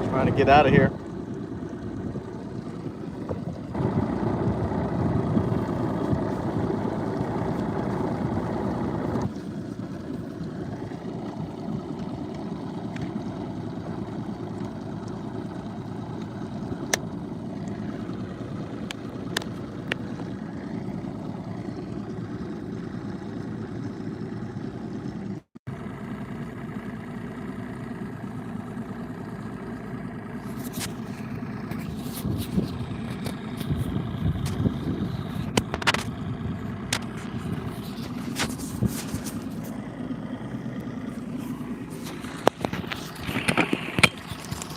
Trying to get out of here.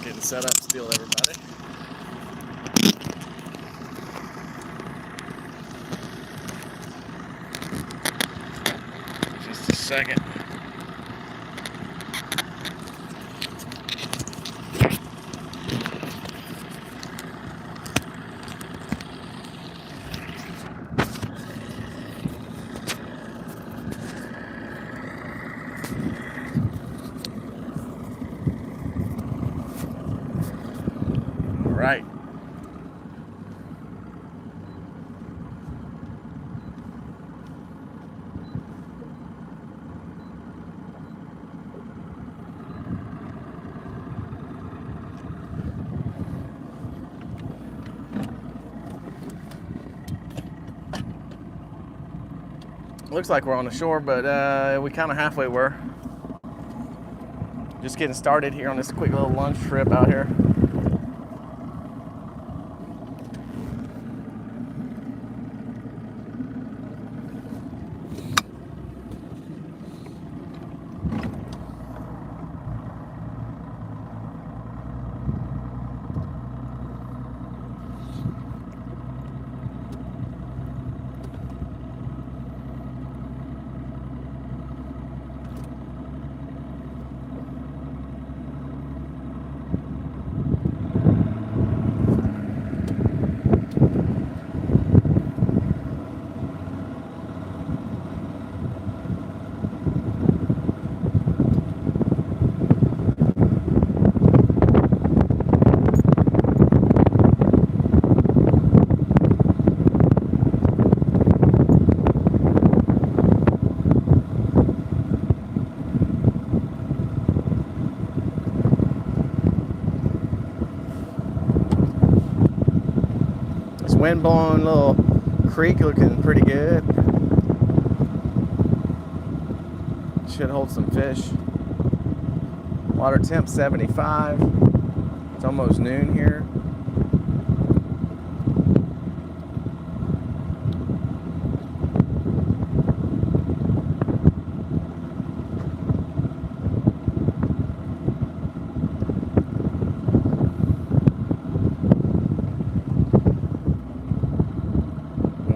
Getting set up still, everybody. Just a second. All right. Looks like we're on the shore, but we kind of halfway were. Just getting started here on this quick little lunch trip out here. wind blowing little creek looking pretty good. Should hold some fish. Water temp 75. It's almost noon here.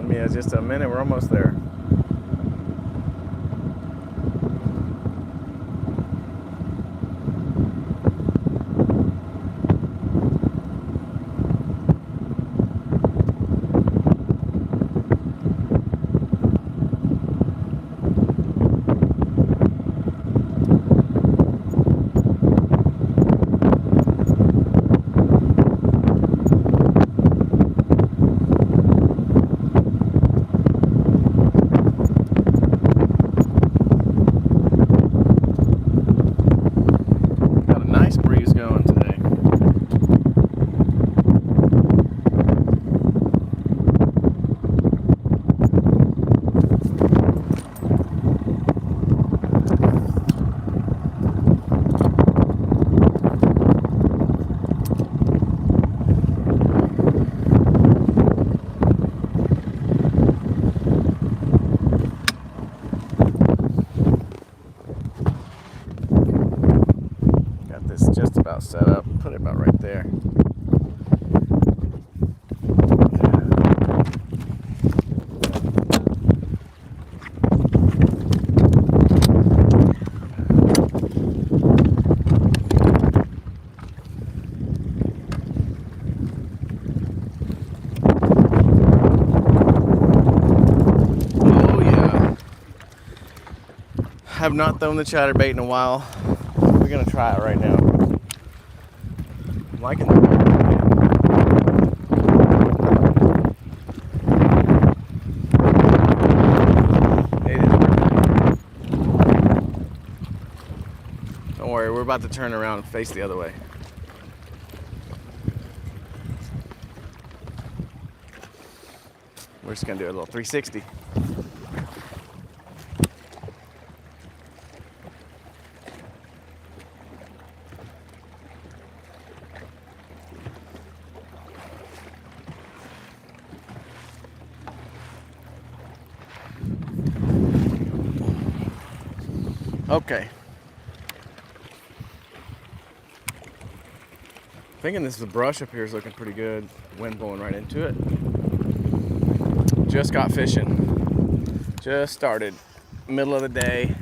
Yeah, just a minute, we're almost there. Just about set up. Put it about right there. Oh yeah. Have not thrown the chatterbait in a while. We're gonna try it right now. I'm liking it. Don't worry, we're about to turn around and face the other way. We're just gonna do a little 360. Okay. Thinking this is the brush up here is looking pretty good. Wind blowing right into it. Just got fishing. Just started. Middle of the day.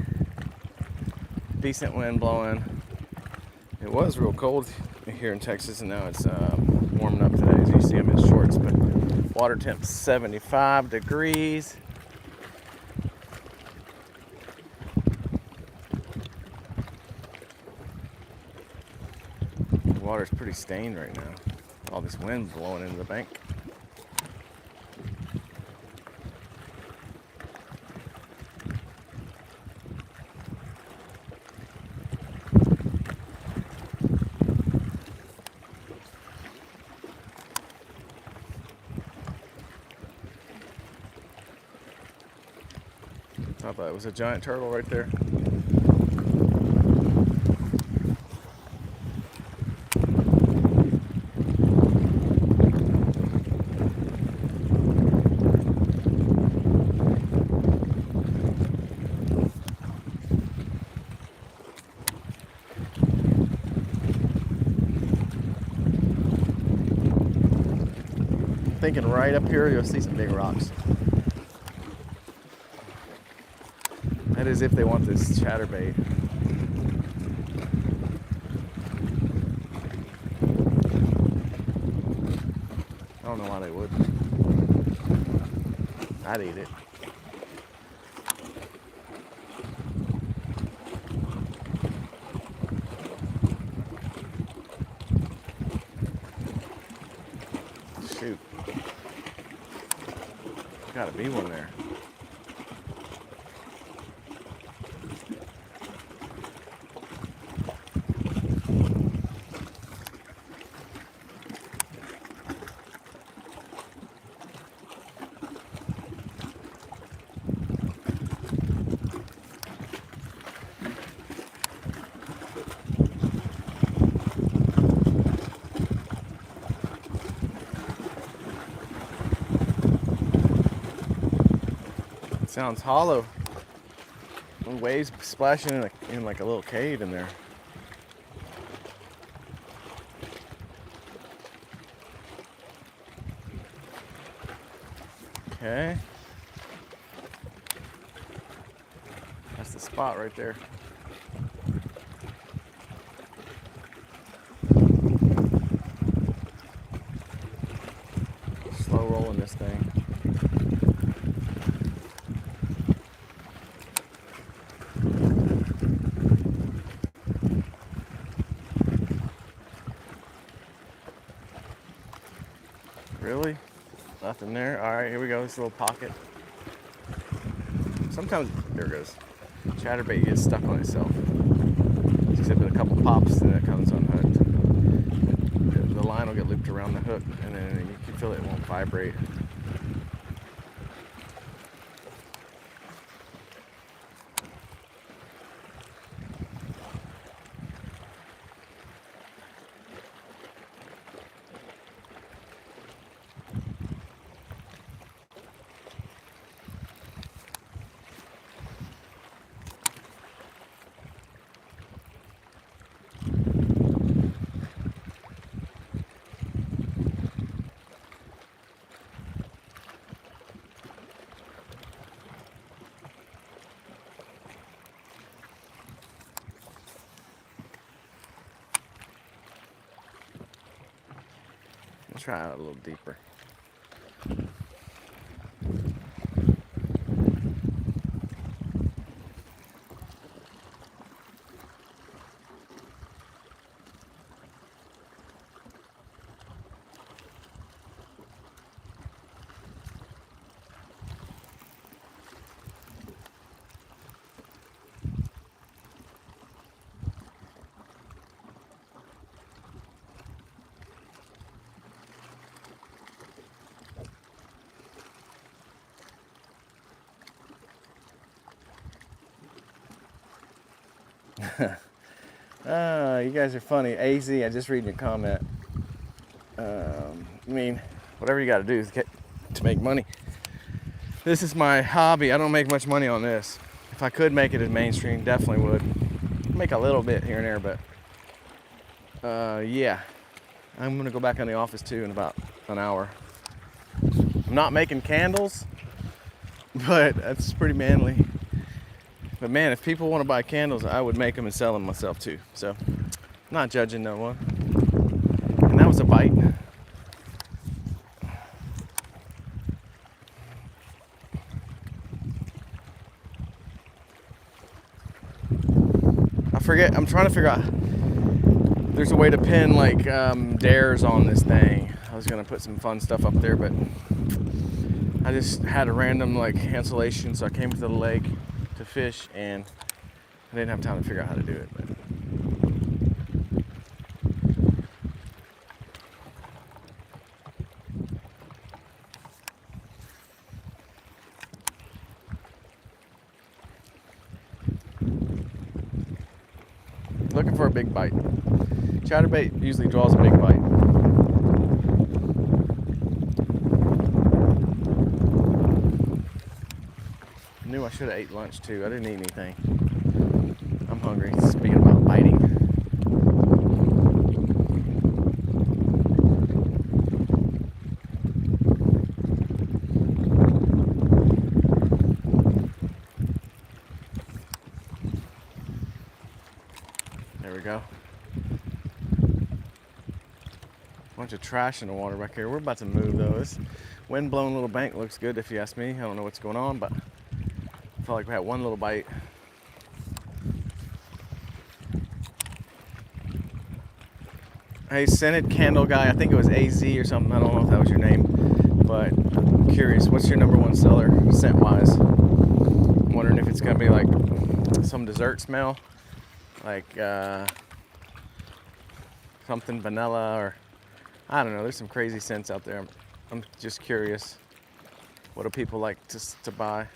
Decent wind blowing. It was real cold here in Texas, and now it's warming up today. As you see, I'm in shorts, but water temp 75 degrees. The water's pretty stained right now. All this wind blowing into the bank. I thought it was a giant turtle right there. Thinking right up here you'll see some big rocks. That is if they want this chatterbait. I don't know why they would. I'd eat it. Shoot. Gotta be one there. Sounds hollow. Waves splashing in like a little cave in there. Okay. That's the spot right there. Slow rolling this thing. Really? Nothing there? Alright, here we go. This little pocket. Sometimes, there it goes. Chatterbait gets stuck on itself. Except with a couple pops and it comes unhooked. The line will get looped around the hook and then you can feel it won't vibrate. Let's try it a little deeper. You guys are funny. AZ, I just read your comment. I mean, whatever you got to do to make money. This is my hobby. I don't make much money on this. If I could make it as mainstream, definitely would. Make a little bit here and there, but yeah. I'm gonna go back in the office too in about an hour. I'm not making candles, but that's pretty manly. But man, if people want to buy candles, I would make them and sell them myself too. So, I'm not judging no one. And that was a bite. I'm trying to figure out, there's a way to pin like dares on this thing. I was gonna put some fun stuff up there, but I just had a random like cancellation, so I came to the lake to fish and I didn't have time to figure out how to do it. But looking for a big bite. Chatterbait usually draws a big bite. I knew I should have ate lunch too. I didn't eat anything. I'm hungry. Speaking about biting. There we go. Bunch of trash in the water back here. We're about to move though. This wind-blown little bank looks good if you ask me. I don't know what's going on, but I felt like we had one little bite. Hey, scented candle guy. I think it was AZ or something. I don't know if that was your name, but I'm curious. What's your number one seller scent-wise? I'm wondering if it's gonna be like some dessert smell, like something vanilla, or I don't know. There's some crazy scents out there. I'm just curious. What do people like to buy?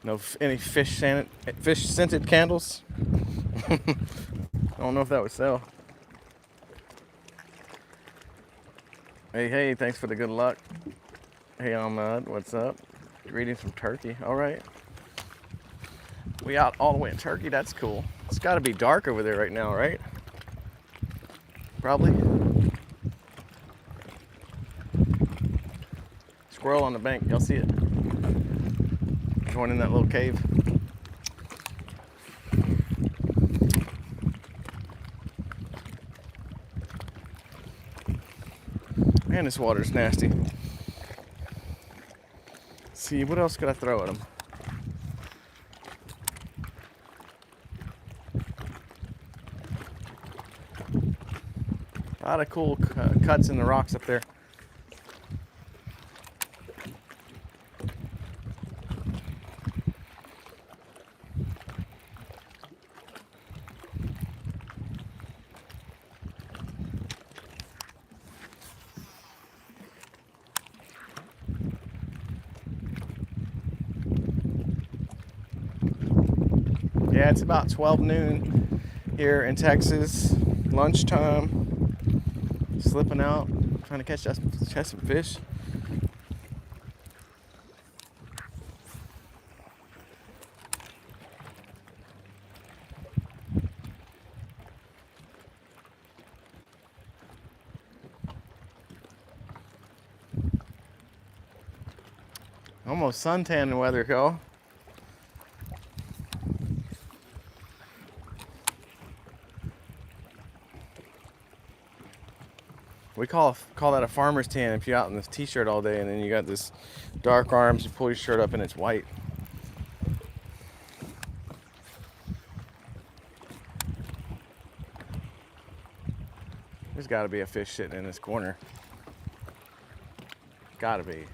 No, any fish scented candles? I don't know if that would sell. Hey, thanks for the good luck. Hey, Ahmad, what's up? Greetings from Turkey. All right. We out all the way in Turkey. That's cool. It's got to be dark over there right now, right? Probably. Squirrel on the bank. Y'all see it? Joining that little cave. Man, this water's nasty. Let's see, what else could I throw at them? A lot of cool cuts in the rocks up there. Yeah, it's about 12 noon here in Texas. Lunchtime. Slipping out, trying to catch some fish. Almost suntan weather, y'all. We call that a farmer's tan if you're out in this t-shirt all day and then you got this dark arms, you pull your shirt up and it's white. There's got to be a fish sitting in this corner. Got to be.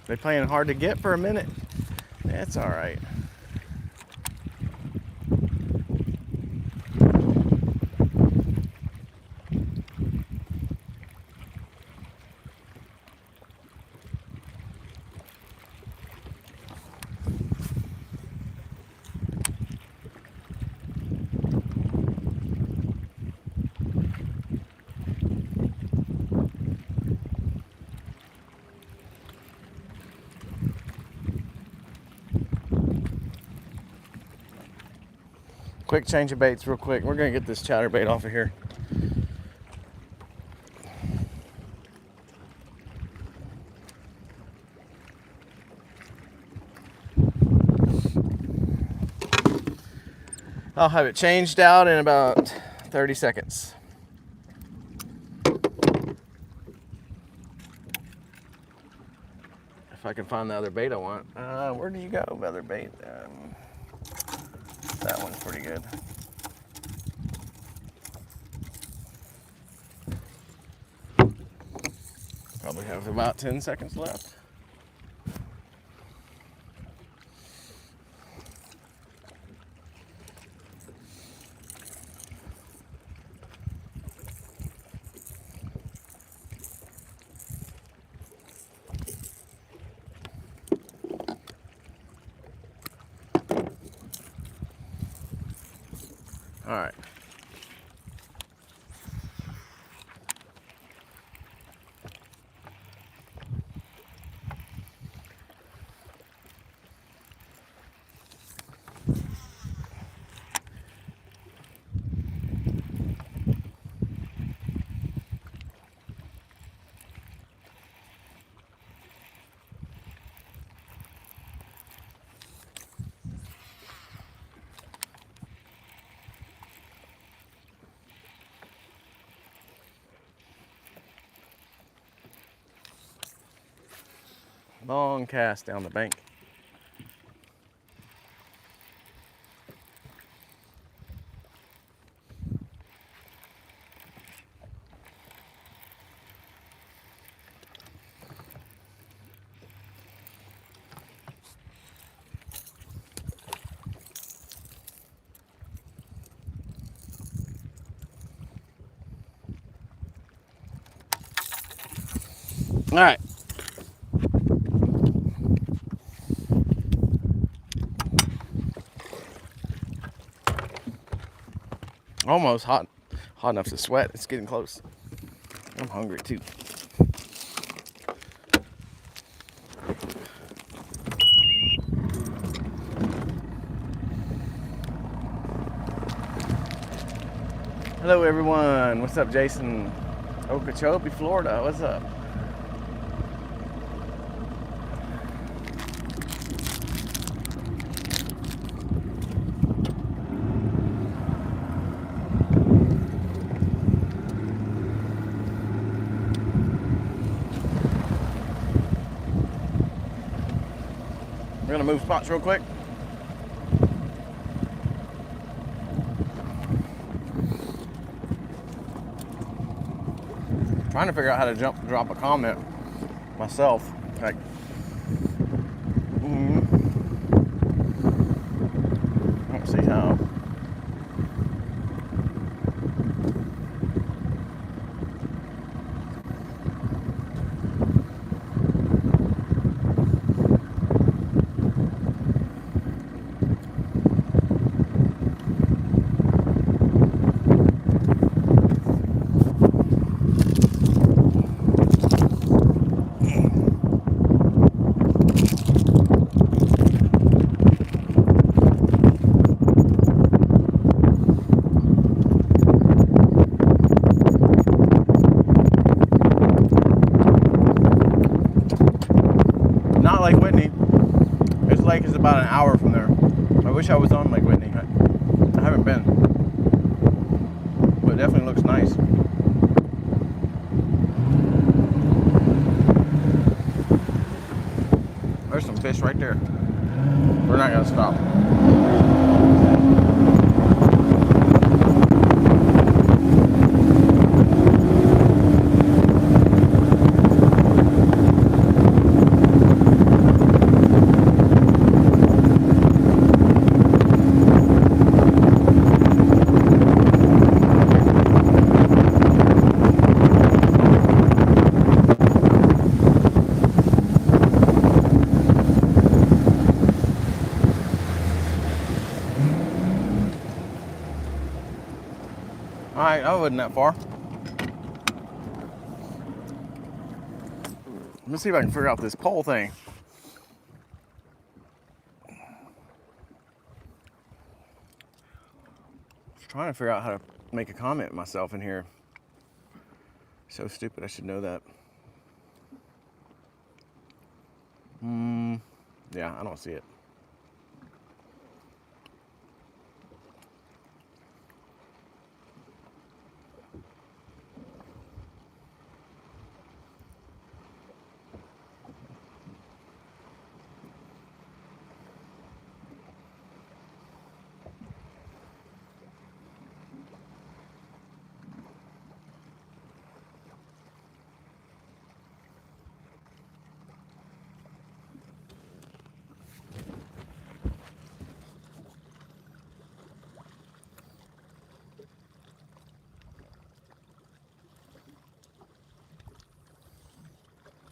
They playing hard to get for a minute. That's all right. Quick change of baits real quick. We're gonna get this chatterbait off of here. I'll have it changed out in about 30 seconds. If I can find the other bait I want. Where do you go, other bait? That one's pretty good. Probably have about 10 seconds left. All right. Long cast down the bank. All right. Almost hot enough to sweat. It's getting close. I'm hungry too. Hello everyone. What's up, Jason? Okeechobee, Florida. What's up? We're gonna move spots real quick. Trying to figure out how to drop a comment myself. Like, I don't see how. Not Lake Whitney. This lake is about an hour from there. I wish I was on Lake Whitney. I haven't been, but it definitely looks nice. There's some fish right there. We're not gonna stop. Alright, that wasn't that far. Let's see if I can figure out this pole thing. Just trying to figure out how to make a comment myself in here. So stupid, I should know that. Yeah, I don't see it.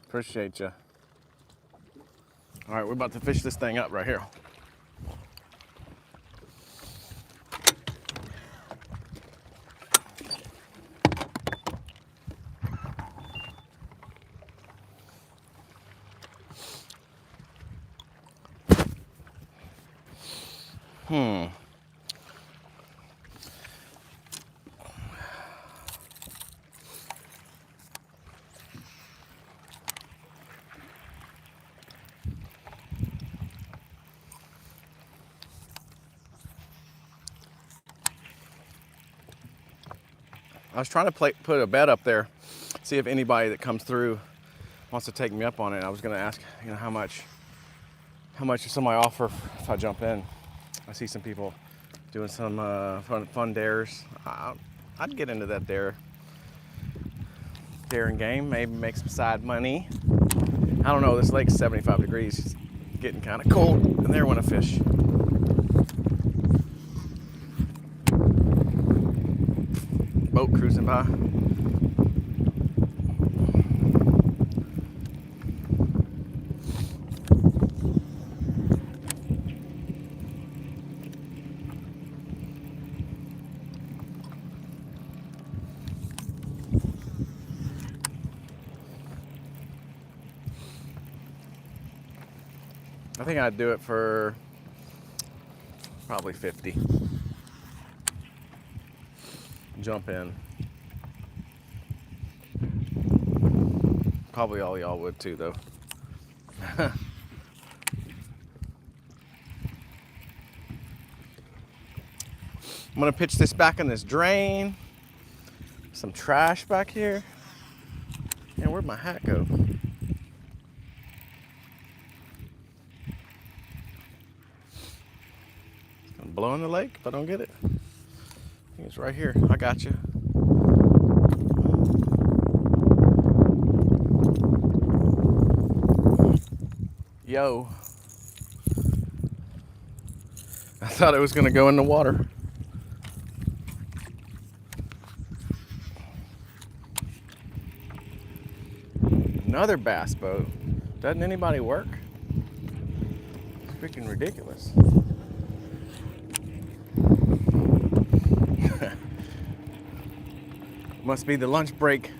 Appreciate you. All right, we're about to fish this thing up right here. I was trying to put a bed up there, see if anybody that comes through wants to take me up on it. I was gonna ask, how much does somebody offer if I jump in? I see some people doing some fun dares. I'd get into that daring game, maybe make some side money. I don't know, this lake's 75 degrees. It's getting kind of cold in there when I fish. Boat cruising by. I think I'd do it for probably 50. Jump in. Probably all y'all would too, though. I'm gonna pitch this back in this drain. Some trash back here. And where'd my hat go? Blow in the lake if I don't get it. I think it's right here. I got you. Yo. I thought it was gonna go in the water. Another bass boat. Doesn't anybody work? It's freaking ridiculous. Must be the lunch break.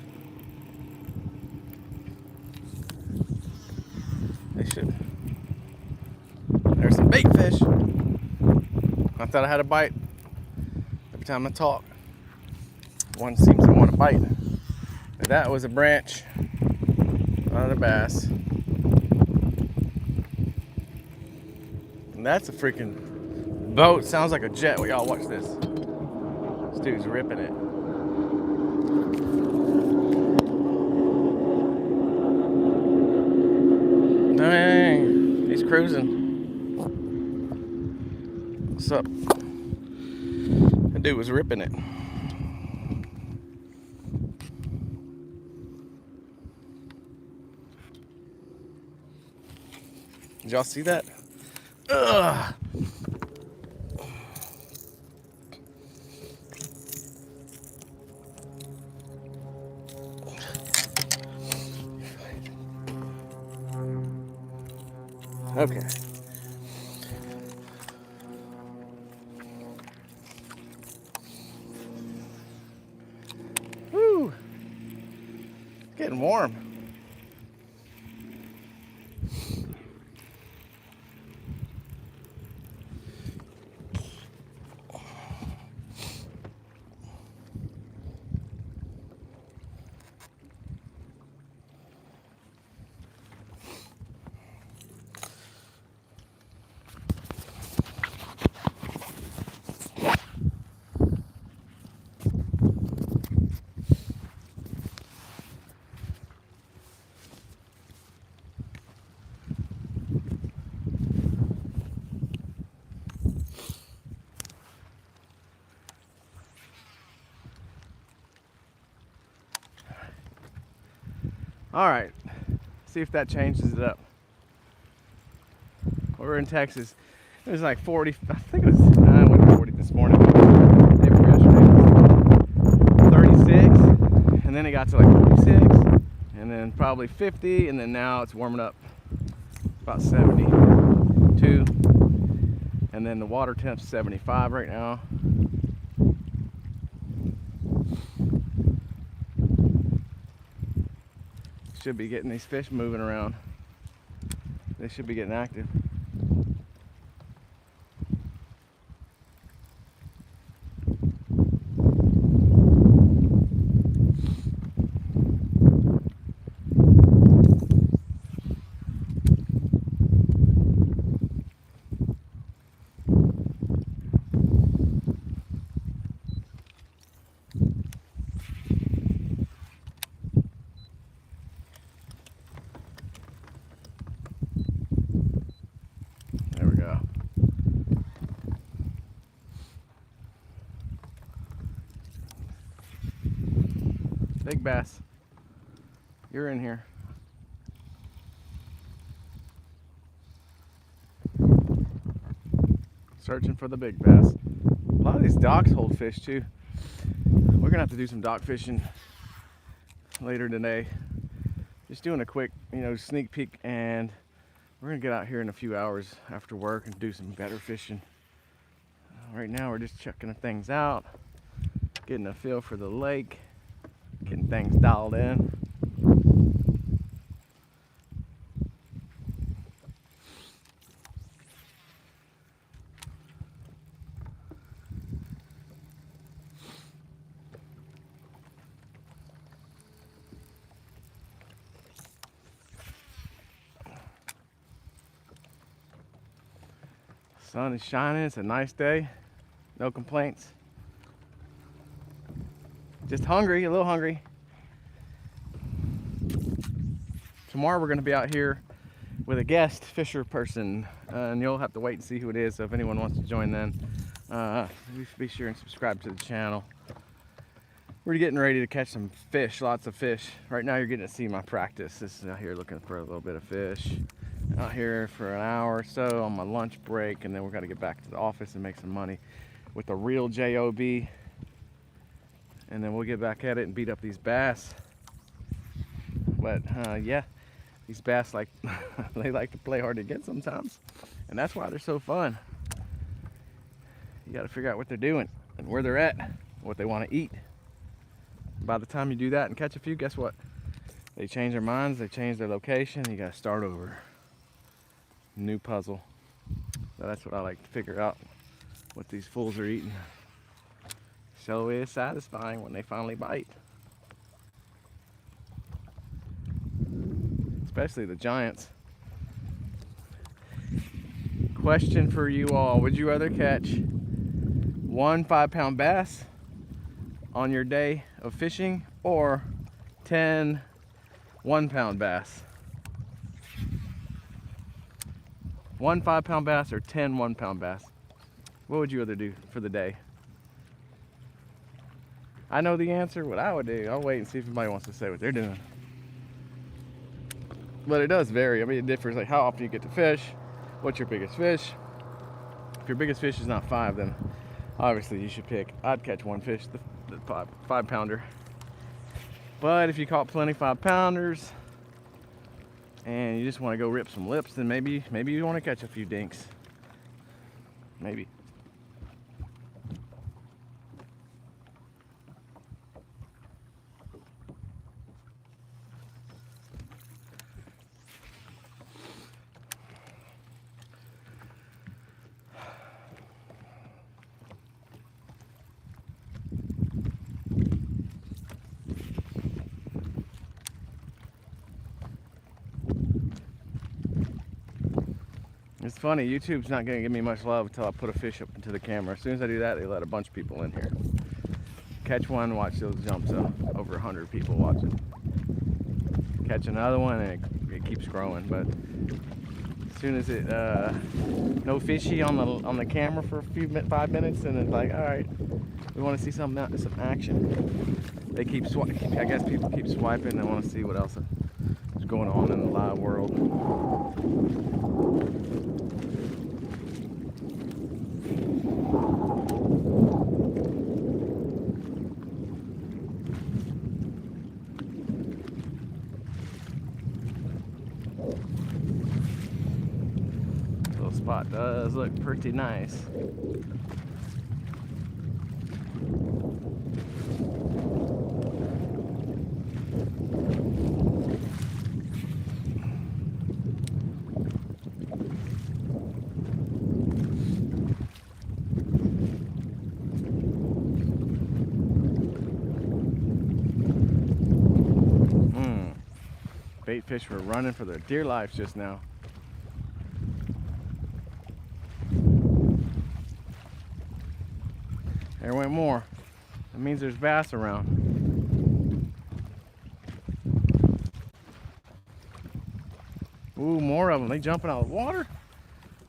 They should. There's some bait fish. I thought I had a bite. Every time I talk, one seems to want to bite. But that was a branch, not a bass. And that's a freaking boat. Sounds like a jet. Well, y'all watch this. This dude's ripping it. Dang, he's cruising. What's up? That dude was ripping it. Did y'all see that? Ugh. Okay. Woo. It's getting warm. All right, see if that changes it up. We're in Texas. It was like 40, I think it was, I went to 40 this morning. Day before yesterday. 36, and then it got to like 46, and then probably 50, and then now it's warming up about 72. And then the water temp's 75 right now. Should be getting these fish moving around. They should be getting active. Big bass. You're in here. Searching for the big bass. A lot of these docks hold fish too. We're gonna have to do some dock fishing later today. Just doing a quick, sneak peek, and we're gonna get out here in a few hours after work and do some better fishing. Right now we're just checking things out, getting a feel for the lake, getting things dialed in. Sun is shining, it's a nice day, no complaints. Just hungry, a little hungry. Tomorrow we're gonna be out here with a guest fisher person, and you'll have to wait and see who it is. So if anyone wants to join then, be sure and subscribe to the channel. We're getting ready to catch some fish, lots of fish. Right now you're getting to see my practice. This is out here looking for a little bit of fish. Out here for an hour or so on my lunch break, and then we're gonna get back to the office and make some money with the real job, and then we'll get back at it and beat up these bass. But yeah, these bass they like to play hard to get sometimes, and that's why they're so fun. You got to figure out what they're doing and where they're at, what they want to eat. By the time you do that and catch a few, guess what? They change their minds, they change their location, you got to start over. New puzzle. So that's what I like to figure out, what these fools are eating. So it's satisfying when they finally bite. Especially the giants. Question for you all: would you rather catch one 5-pound bass on your day of fishing, or 10 1-pound bass? 1 5-pound bass or 10 1-pound bass? What would you rather do for the day? I know the answer, what I would do. I'll wait and see if anybody wants to say what they're doing. But it does vary. I mean, it differs, like how often you get to fish, what's your biggest fish. If your biggest fish is not 5, then obviously you should pick, I'd catch one fish, the 5-pounder. But if you caught plenty 5-pounders, and you just want to go rip some lips, then maybe you want to catch a few dinks. Maybe. It's funny, YouTube's not gonna give me much love until I put a fish up into the camera. As soon as I do that, they let a bunch of people in here. Catch one, watch those jumps up. Over 100 people watching. Catch another one, and it keeps growing. But as soon as it no fishy on the camera for 5 minutes, and it's like, all right, we want to see some action. They keep swiping. I guess people keep swiping. They want to see what else is going on in the live world. Little spot does look pretty nice. Bait fish were running for their dear lives just now. There went more. That means there's bass around. Ooh, more of them. They jumping out of the water?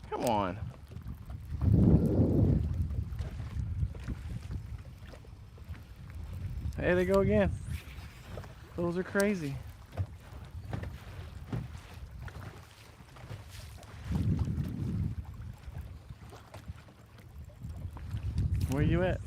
Come on. There they go again. Those are crazy. Where you at?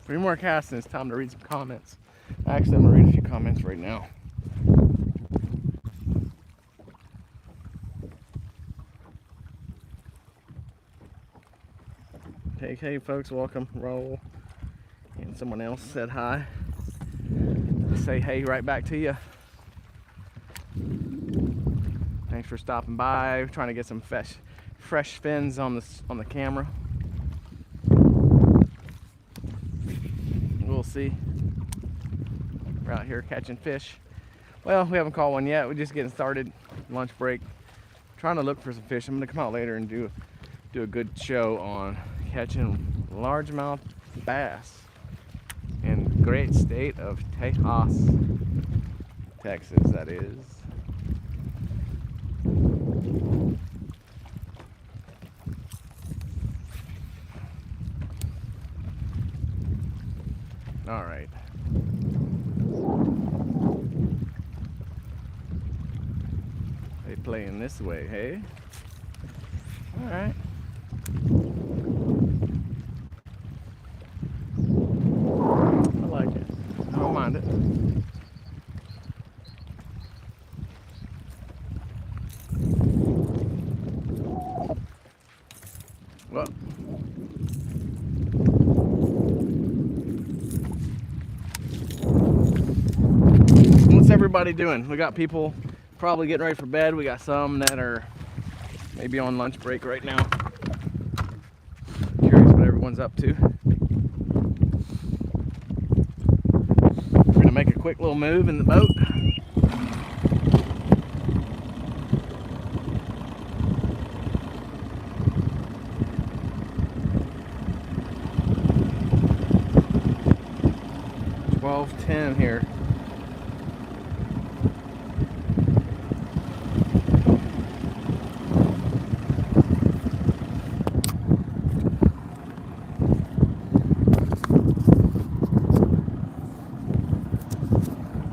Three more casting. It's time to read some comments. Actually, I'm gonna read a few comments right now. Hey folks, welcome. Roll. And someone else said hi. I say hey right back to you. Thanks for stopping by. We're trying to get some fresh fins on the camera. We'll see. We're out here catching fish. Well, we haven't caught one yet. We're just getting started. Lunch break. Trying to look for some fish. I'm gonna come out later and do a good show on catching largemouth bass in the great state of Tejas, Texas, that is. All right. They playing this way, hey? All right. I like it. I don't mind it. Well, what's everybody doing? We got people probably getting ready for bed. We got some that are maybe on lunch break right now. Curious what everyone's up to. We're gonna make a quick little move in the boat. $12:10 here.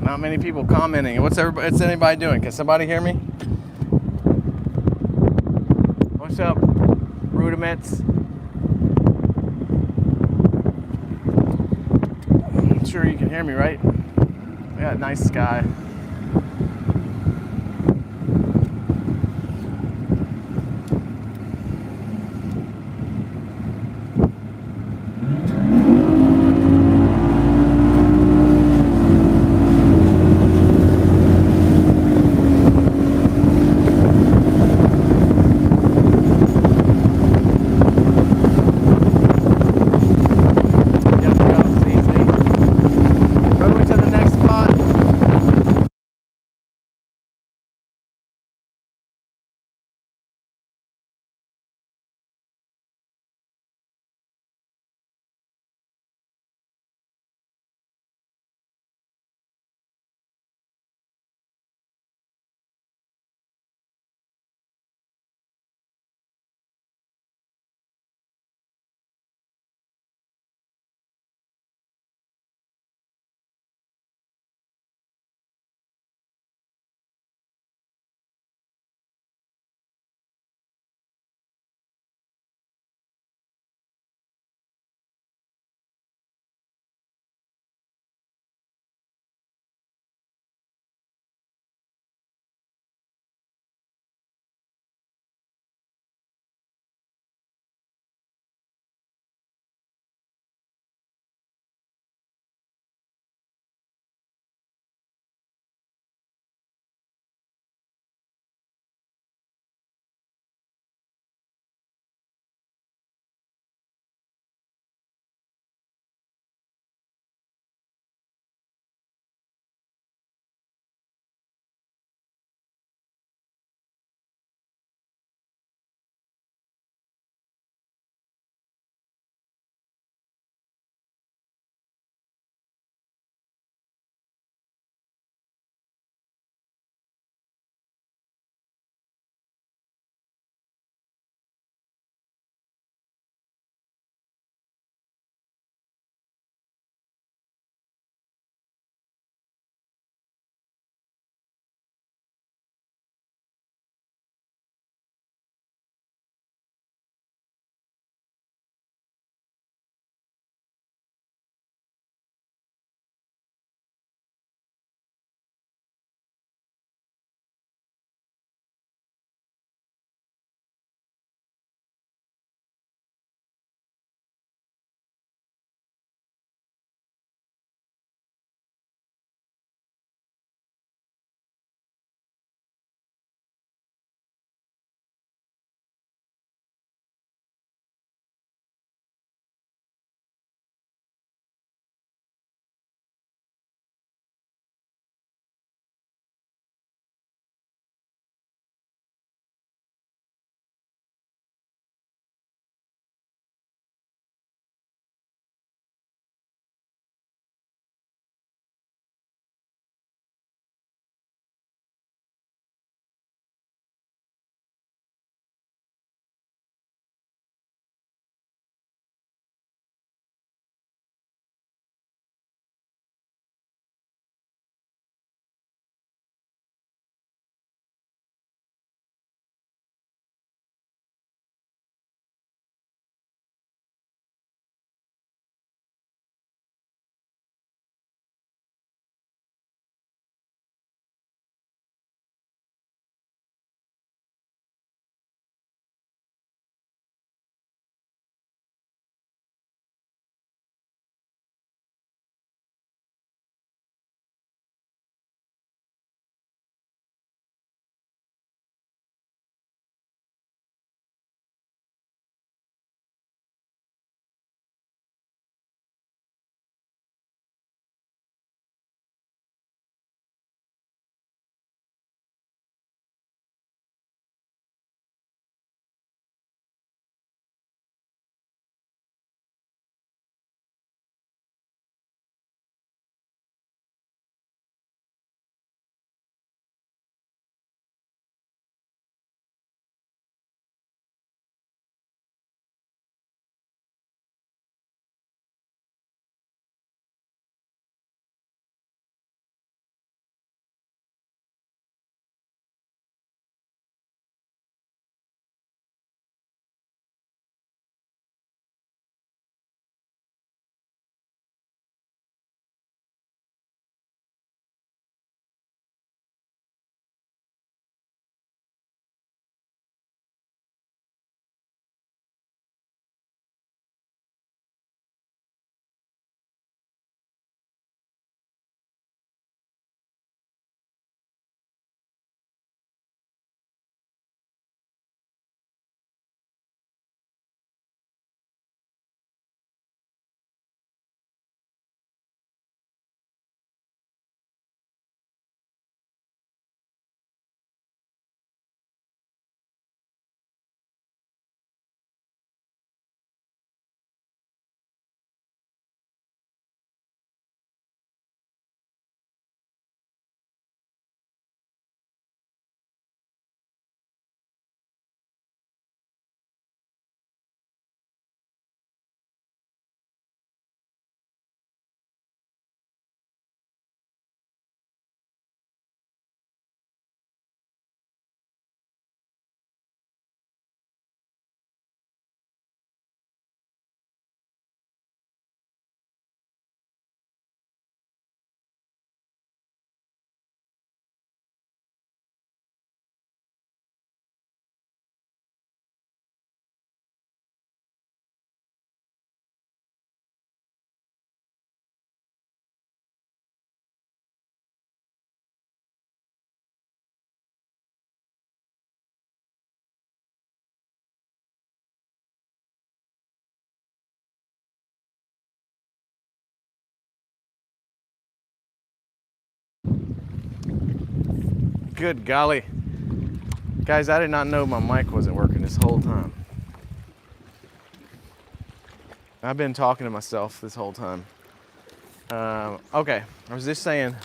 Not many people commenting. What's anybody doing? Can somebody hear me? What's up, Rudiments? I'm sure you can hear me, right? We got a nice sky. Going to the next spot. Good golly. Guys, I did not know my mic wasn't working this whole time. I've been talking to myself this whole time. Okay, I was just saying,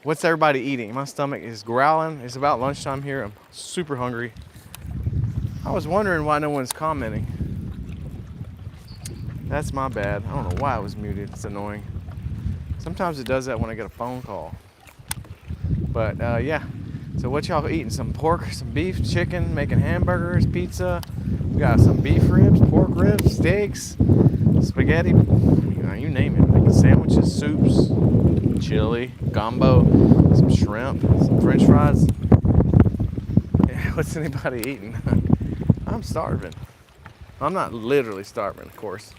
what's everybody eating? My stomach is growling. It's about lunchtime here. I'm super hungry. I was wondering why no one's commenting. That's my bad. I don't know why it was muted. It's annoying. Sometimes it does that when I get a phone call. But yeah, so what y'all eating? Some pork, some beef, chicken, making hamburgers, pizza. We got some beef ribs, pork ribs, steaks, spaghetti, you name it. Making sandwiches, soups, chili, gumbo, some shrimp, some french fries. What's anybody eating? I'm starving. I'm not literally starving, of course.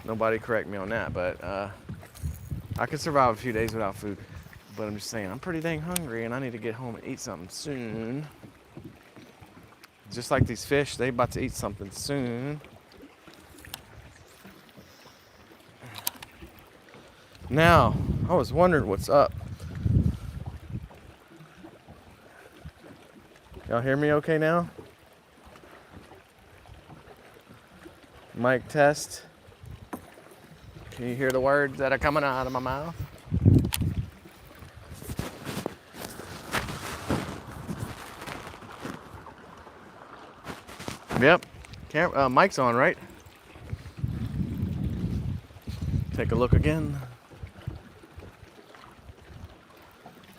Nobody correct me on that, but I could survive a few days without food. But I'm just saying, I'm pretty dang hungry and I need to get home and eat something soon. Just like these fish, they about to eat something soon. Now, I was wondering what's up. Y'all hear me okay now? Mic test. Can you hear the words that are coming out of my mouth? Yep. Mic's on, right? Take a look again.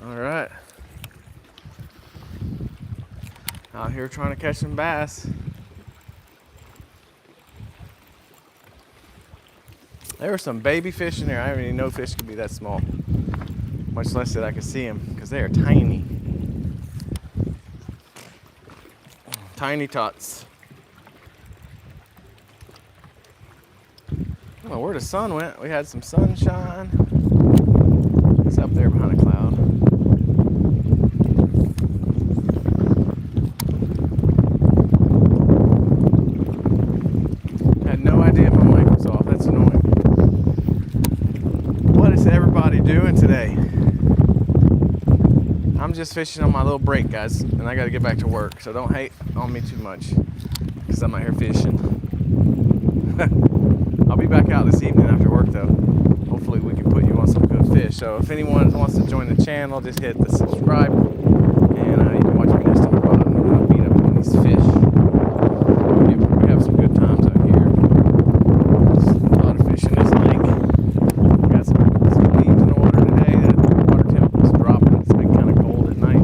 All right. Out here trying to catch some bass. There were some baby fish in there. I didn't even know fish could be that small. Much less that I could see them, because they are tiny. Tiny tots. I don't know where the sun went. We had some sunshine. It's up there behind a cloud. Had no idea my mic was off. That's annoying. What is everybody doing today? I'm just fishing on my little break, guys, and I got to get back to work. So don't hate on me too much, because I'm out here fishing. I'll be back out this evening after work, though. Hopefully we can put you on some good fish. So if anyone wants to join the channel, just hit the subscribe, and you can watch me next time I beat up on these fish. We have some good times out here. There's a lot of fish in this lake. We got some leaves in the water today. The water temperature's dropping. It's been kind of cold at night.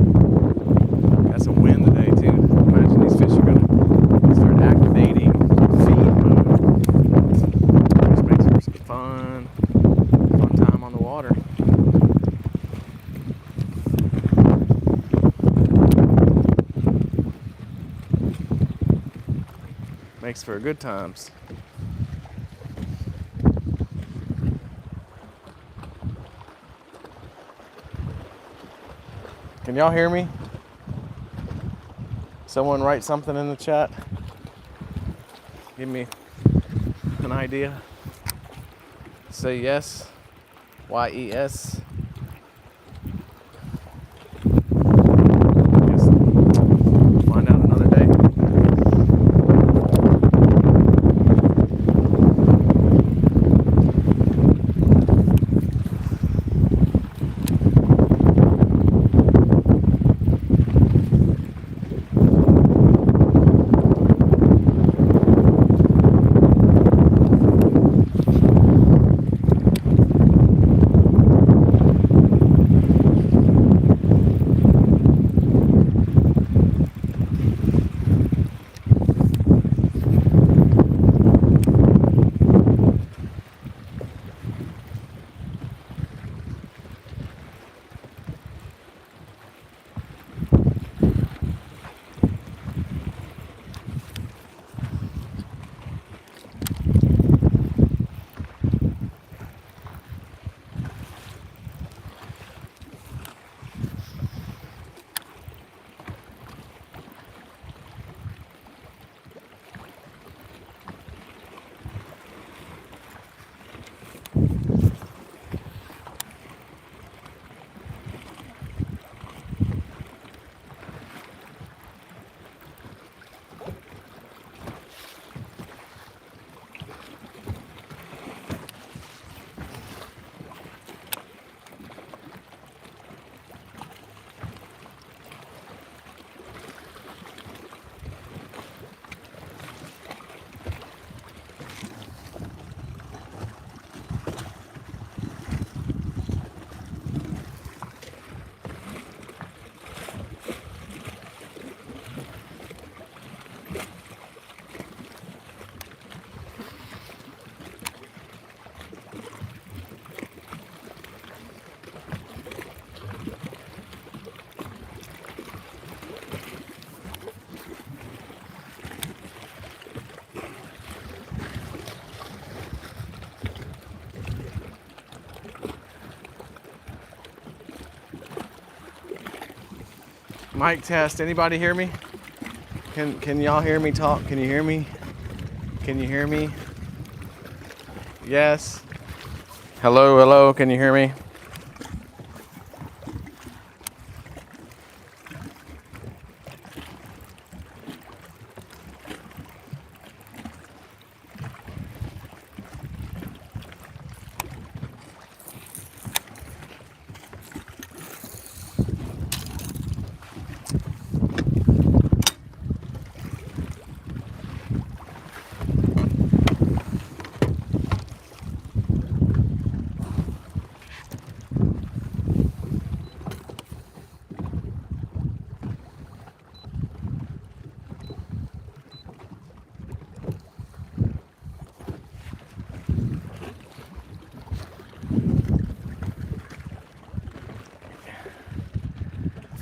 Got some wind today, too. Imagine these fish are going to start activating feed mode. Which makes for some fun time on the water. Makes for good times. Can y'all hear me? Someone write something in the chat. Give me an idea. Say yes. Y-E-S. Guess we'll find out another day. Mic test. Anybody hear me? Can y'all hear me talk? Can you hear me? Can you hear me? Yes. Hello, hello. Can you hear me?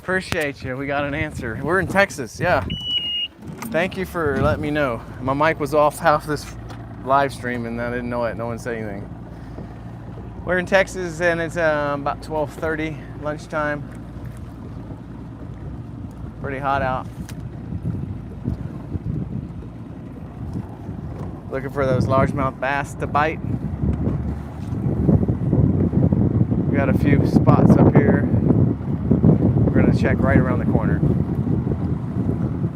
Appreciate you. We got an answer. We're in Texas, yeah. Thank you for letting me know. My mic was off half this live stream and I didn't know it. No one said anything. We're in Texas and it's about 12:30, lunchtime. Pretty hot out. Looking for those largemouth bass to bite. We got a few spots up here. We're gonna check right around the corner.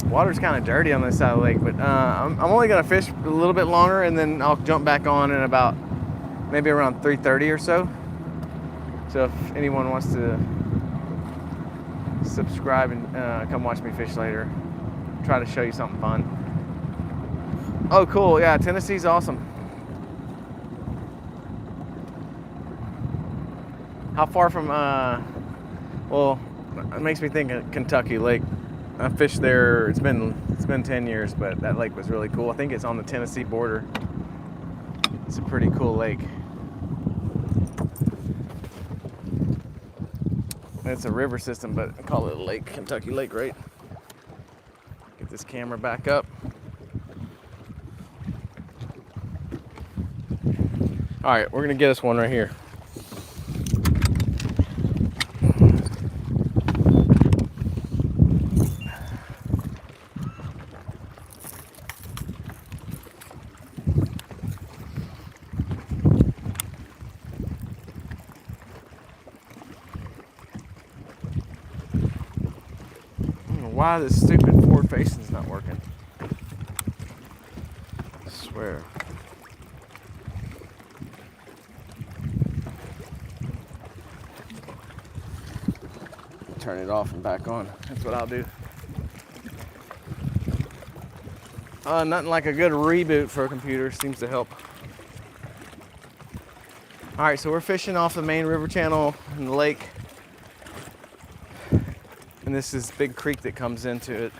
Water's kind of dirty on this side of the lake, but I'm only gonna fish a little bit longer and then I'll jump back on in about maybe around 3:30 or so. So if anyone wants to subscribe and come watch me fish later, try to show you something fun. Oh, cool. Yeah, Tennessee's awesome. How far from, well, it makes me think of Kentucky Lake. I fished there, it's been 10 years, but that lake was really cool. I think it's on the Tennessee border. It's a pretty cool lake. It's a river system, but I call it a lake, Kentucky Lake, right? Get this camera back up. All right, we're gonna get us one right here. Why this stupid forward facing's not working. I swear. Turn it off and back on. That's what I'll do. Nothing like a good reboot for a computer seems to help. All right, so we're fishing off the main river channel in the lake. And this is big creek that comes into it.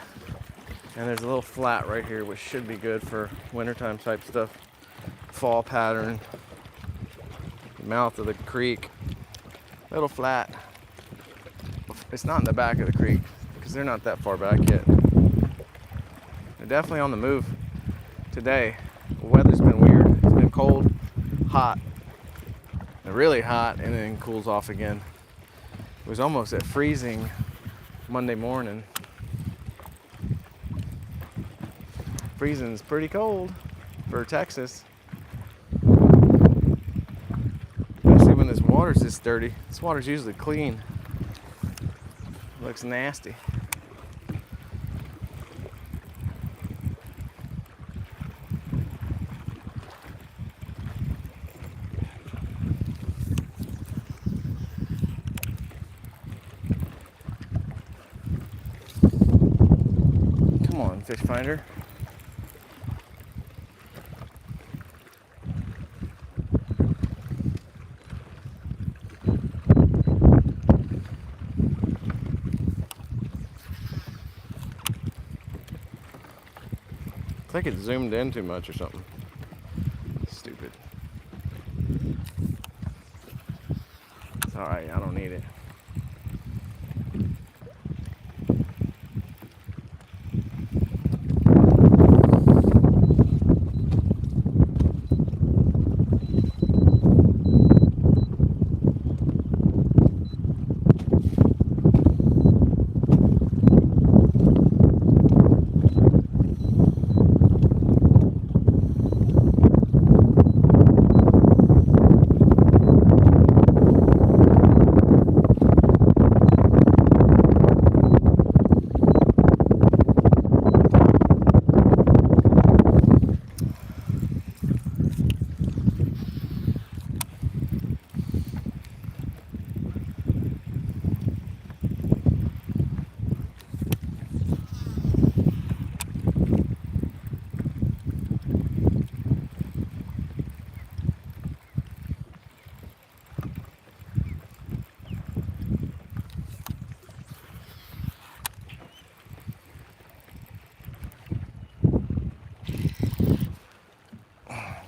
And there's a little flat right here, which should be good for wintertime type stuff. Fall pattern. Mouth of the creek. Little flat. It's not in the back of the creek, because they're not that far back yet. They're definitely on the move today. The weather's been weird. It's been cold, hot, and really hot, and then cools off again. It was almost at freezing Monday morning. Freezing's pretty cold for Texas. Especially when this water's this dirty. This water's usually clean. Looks nasty. Come on, fish finder. I think it zoomed in too much or something. Stupid. It's alright, I don't need it.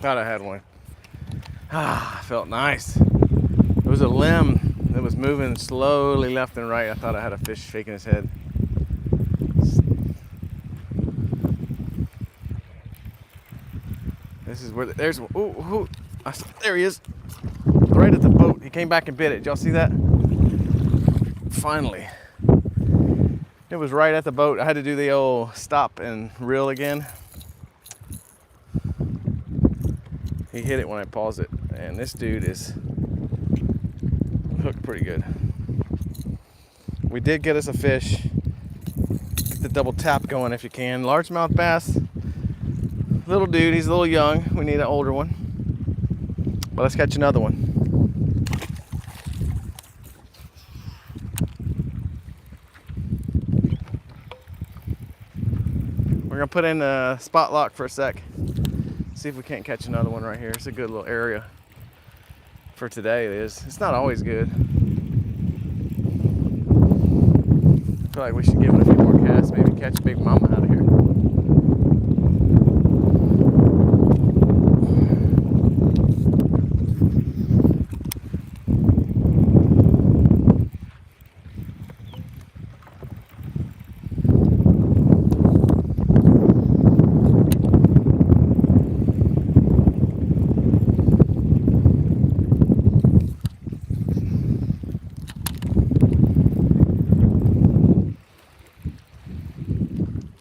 Thought I had one. Ah, felt nice. It was a limb that was moving slowly left and right. I thought I had a fish shaking his head. This is where there's ooh, there he is, right at the boat. He came back and bit it. Did y'all see that? Finally, it was right at the boat. I had to do the old stop and reel again. He hit it when I paused it, and this dude is hooked pretty good. We did get us a fish. Get the double tap going if you can. Largemouth bass. Little dude, he's a little young. We need an older one. But let's catch another one. We're gonna put in a spot lock for a sec. See if we can't catch another one right here. It's a good little area for today. It is. It's not always good. I feel like we should give it a few more casts. Maybe catch Big Mama out of here.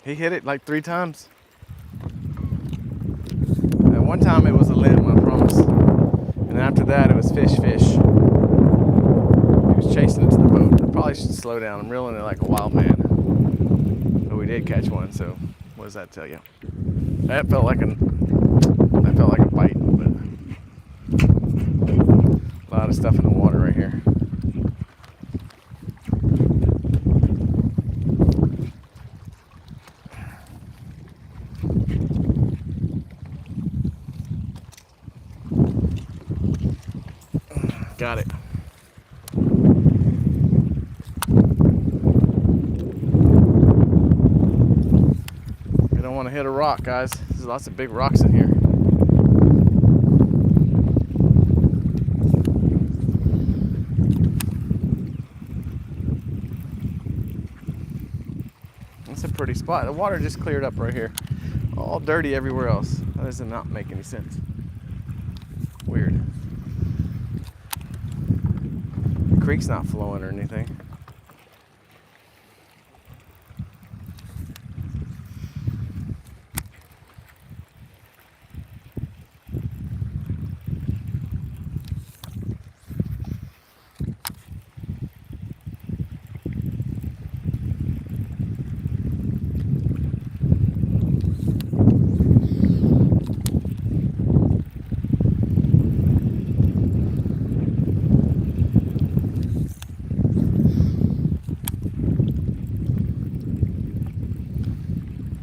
He hit it like 3 times. And one time it was a limb, I promise. And after that it was fish. He was chasing it to the boat. I probably should slow down. I'm reeling it like a wild man. But we did catch one, so what does that tell you? That felt like a bite, but a lot of stuff in the water right here. Got it. You don't want to hit a rock, guys. There's lots of big rocks in here. That's a pretty spot. The water just cleared up right here. All dirty everywhere else. That does not make any sense. Weird. Creek's not flowing or anything.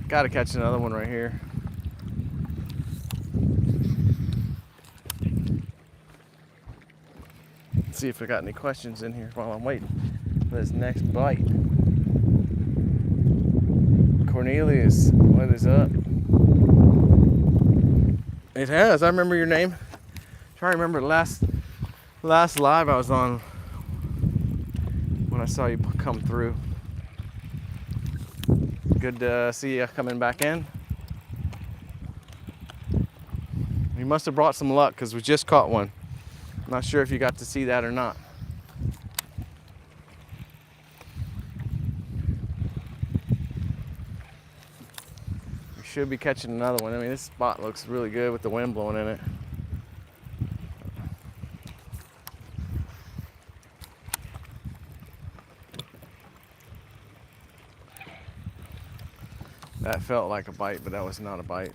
Gotta catch another one right here. Let's see if I got any questions in here while I'm waiting for this next bite. Cornelius, what is up? It has. I remember your name. Trying to remember the last live I was on when I saw you come through. Good to see you coming back in. You must have brought some luck because we just caught one. I'm not sure if you got to see that or not. We should be catching another one. I mean, this spot looks really good with the wind blowing in it. That felt like a bite, but that was not a bite.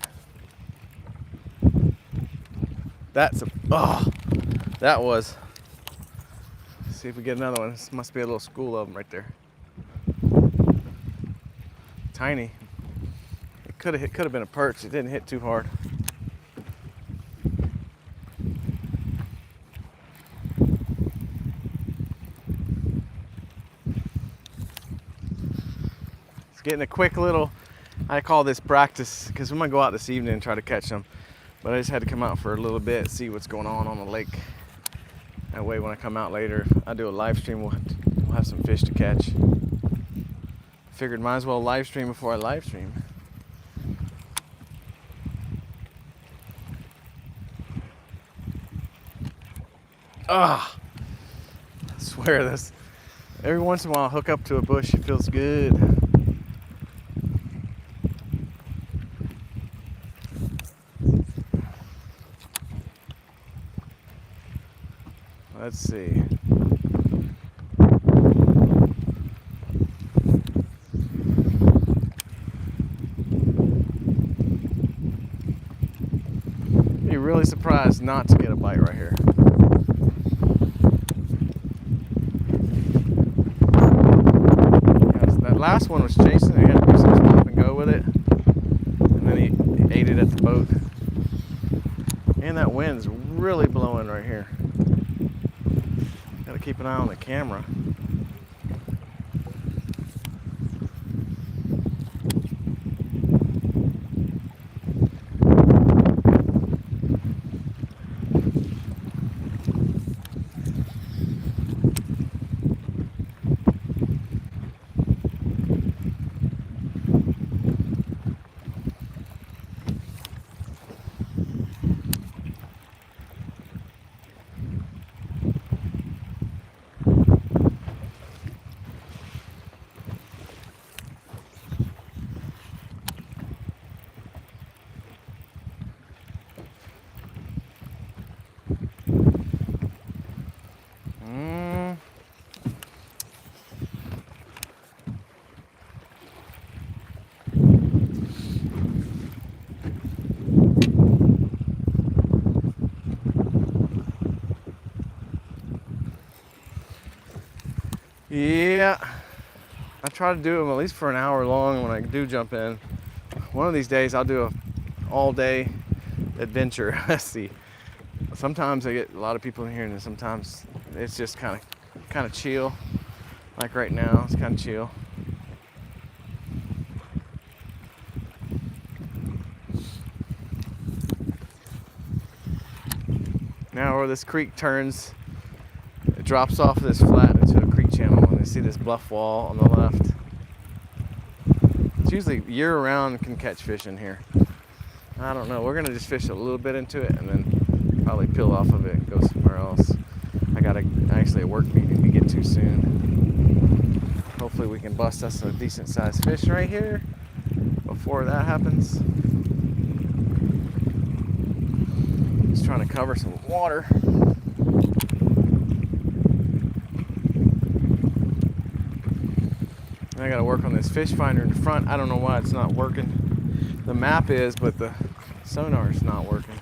That was. Let's see if we get another one. This must be a little school of them right there. Tiny. It could have been a perch. It didn't hit too hard. It's getting a quick little. I call this practice because I'm gonna go out this evening and try to catch them. But I just had to come out for a little bit, see what's going on the lake. That way when I come out later, I do a live stream, we'll have some fish to catch. Figured might as well live stream before I live stream. Ah, I swear this. Every once in a while, I'll hook up to a bush. It feels good. Let's see. Be really surprised not to get a bite right here. That last one was chasing it. He had to do some stop and go with it. And then he ate it at the boat. And that wind's really blowing right here. Gotta keep an eye on the camera. Yeah, I try to do them at least for an hour long when I do jump in. One of these days I'll do a all-day adventure. Let's see. Sometimes I get a lot of people in here, and then sometimes it's just kind of chill. Like right now, it's kind of chill. Now where this creek turns, it drops off this flat into a creek channel, and you see this bluff wall on the left. It's usually year-round can catch fish in here. I don't know. We're gonna just fish a little bit into it and then probably peel off of it and go somewhere else. I got actually a work meeting to get to soon. Hopefully we can bust us a decent sized fish right here before that happens. Just trying to cover some water. And I gotta work on this fish finder in the front. I don't know why it's not working. The map is, but the sonar is not working.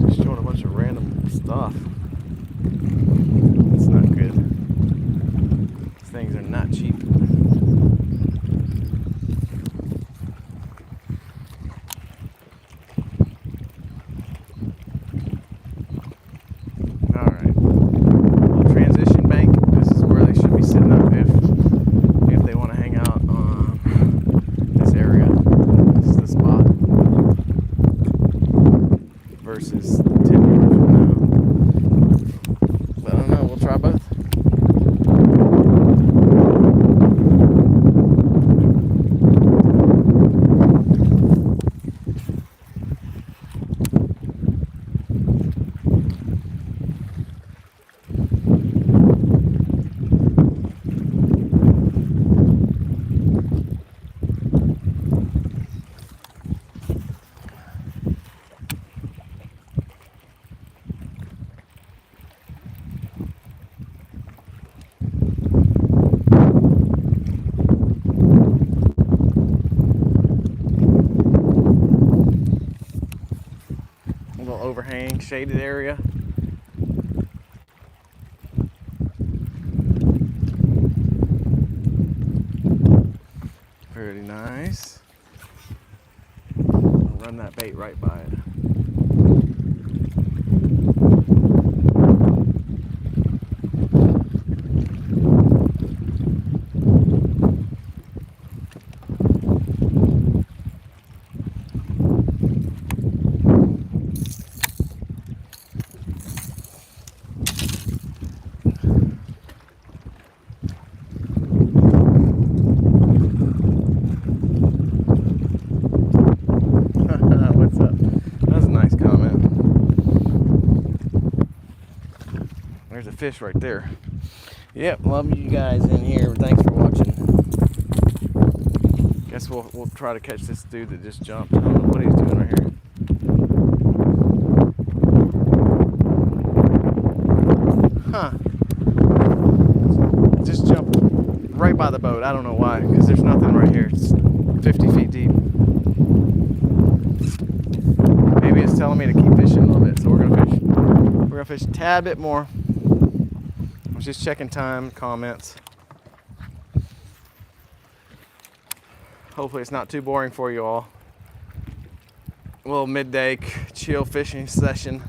Just showing a bunch of random stuff. It's not good. These things are not cheap. Alright. Transition bank. This is where they should be sitting up if they want to hang out on this area. This is the spot. Versus 10 yards from now. But I don't know, we'll try both. Overhang, shaded area. Pretty nice. I'll run that bait right by it. fish right there. Yep, love you guys in here. Thanks for watching. Guess we'll try to catch this dude that just jumped. I don't know what he's doing right here. Huh. Just jumped right by the boat. I don't know why, because there's nothing right here. It's 50 feet deep. Maybe it's telling me to keep fishing a little bit, so we're gonna fish a tad bit more. I was just checking time, comments. Hopefully it's not too boring for you all. A little midday chill fishing session.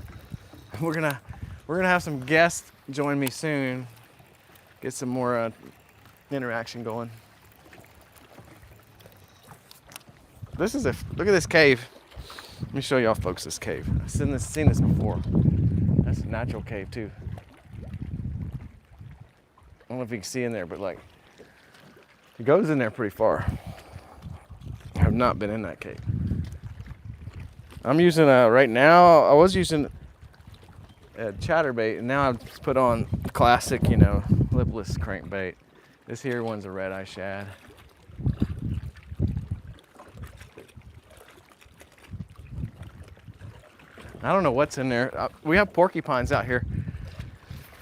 We're gonna have some guests join me soon. Get some more interaction going. Look at this cave. Let me show y'all folks this cave. I've seen this before. That's a natural cave too. I don't know if you can see in there, but like it goes in there pretty far. I have not been in that cave. I'm using right now. I was using a chatterbait, and now I've put on classic, lipless crankbait. This here one's a red-eye shad. I don't know what's in there. We have porcupines out here.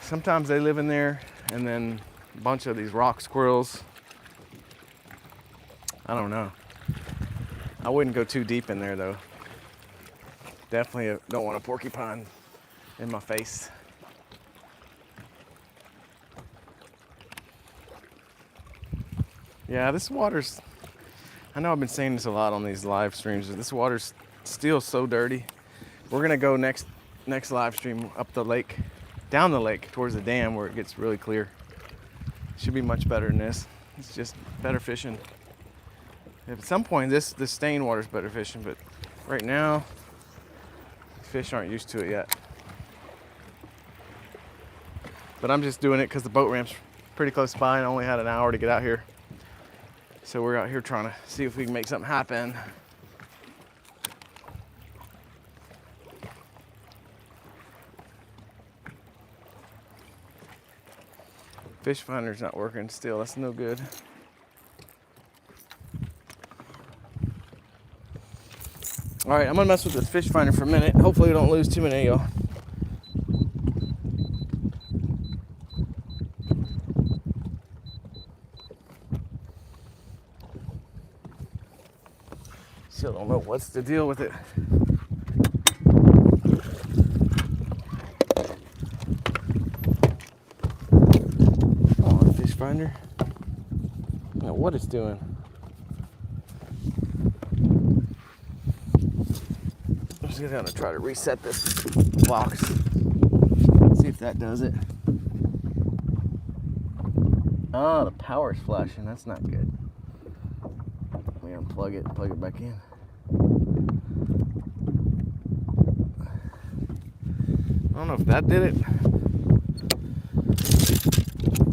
Sometimes they live in there, and then a bunch of these rock squirrels. I don't know. I wouldn't go too deep in there though. Definitely don't want a porcupine in my face. Yeah, this water's, I know I've been saying this a lot on these live streams, but this water's still so dirty. We're gonna go next live stream up the lake, down the lake towards the dam where it gets really clear. Should be much better than this. It's just better fishing. At some point this stained water's better fishing, but right now fish aren't used to it yet. But I'm just doing it because the boat ramp's pretty close by and I only had an hour to get out here. So we're out here trying to see if we can make something happen. Fish finder's not working still, that's no good. All right, I'm gonna mess with this fish finder for a minute. Hopefully we don't lose too many of y'all. Still don't know what's the deal with it. Come on, fish finder. I don't know what it's doing. I'm just gonna try to reset this box. See if that does it. Oh, the power's flashing. That's not good. Let me unplug it and plug it back in. I don't know if that did it.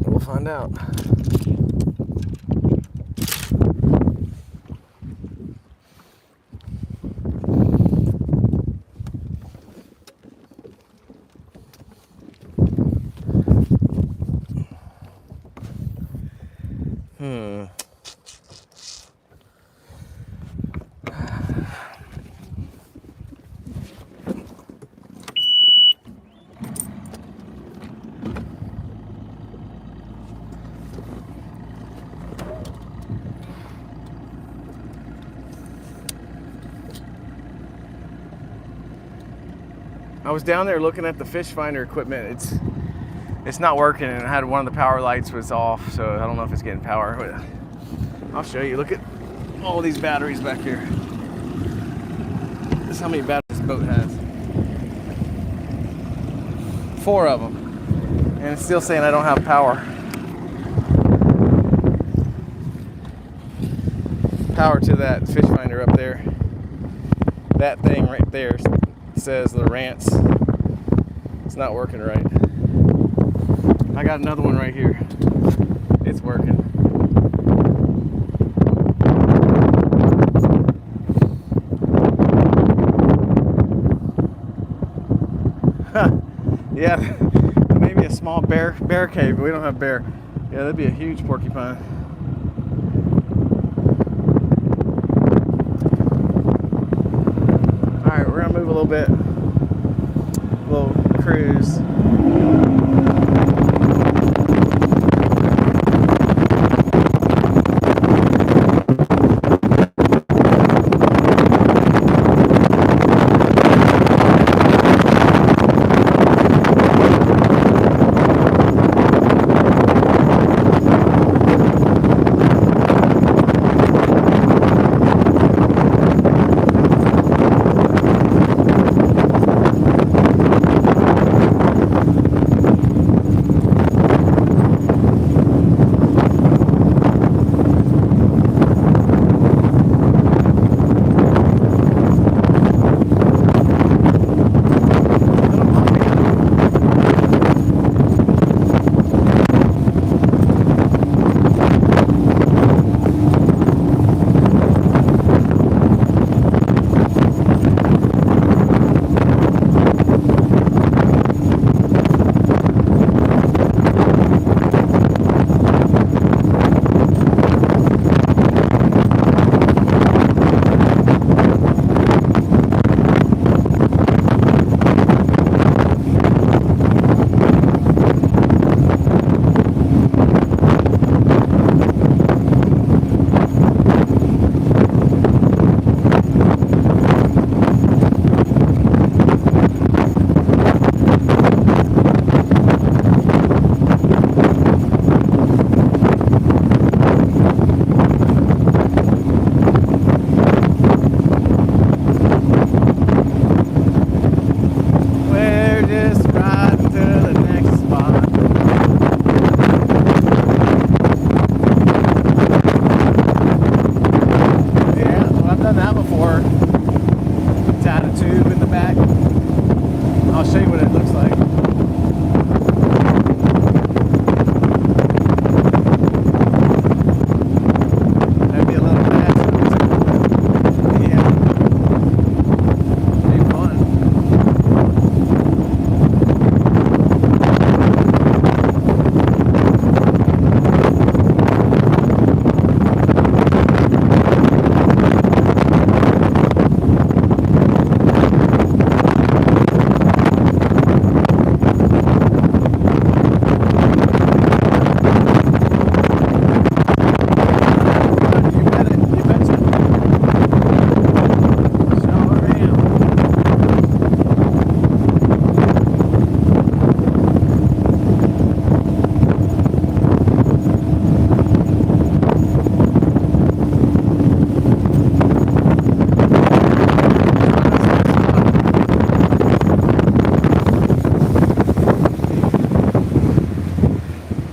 We'll find out. I was down there looking at the fish finder equipment. It's not working, and I had one of the power lights was off, so I don't know if it's getting power. But I'll show you. Look at all these batteries back here. This is how many batteries this boat has. 4 of them, and it's still saying I don't have power. Power to that fish finder up there. That thing right there says Lowrance. It's not working right. I got another one right here. It's working. Yeah, maybe a small bear cave, but we don't have bear. Yeah, that'd be a huge porcupine. All right, we're gonna move a little bit. Little cruise.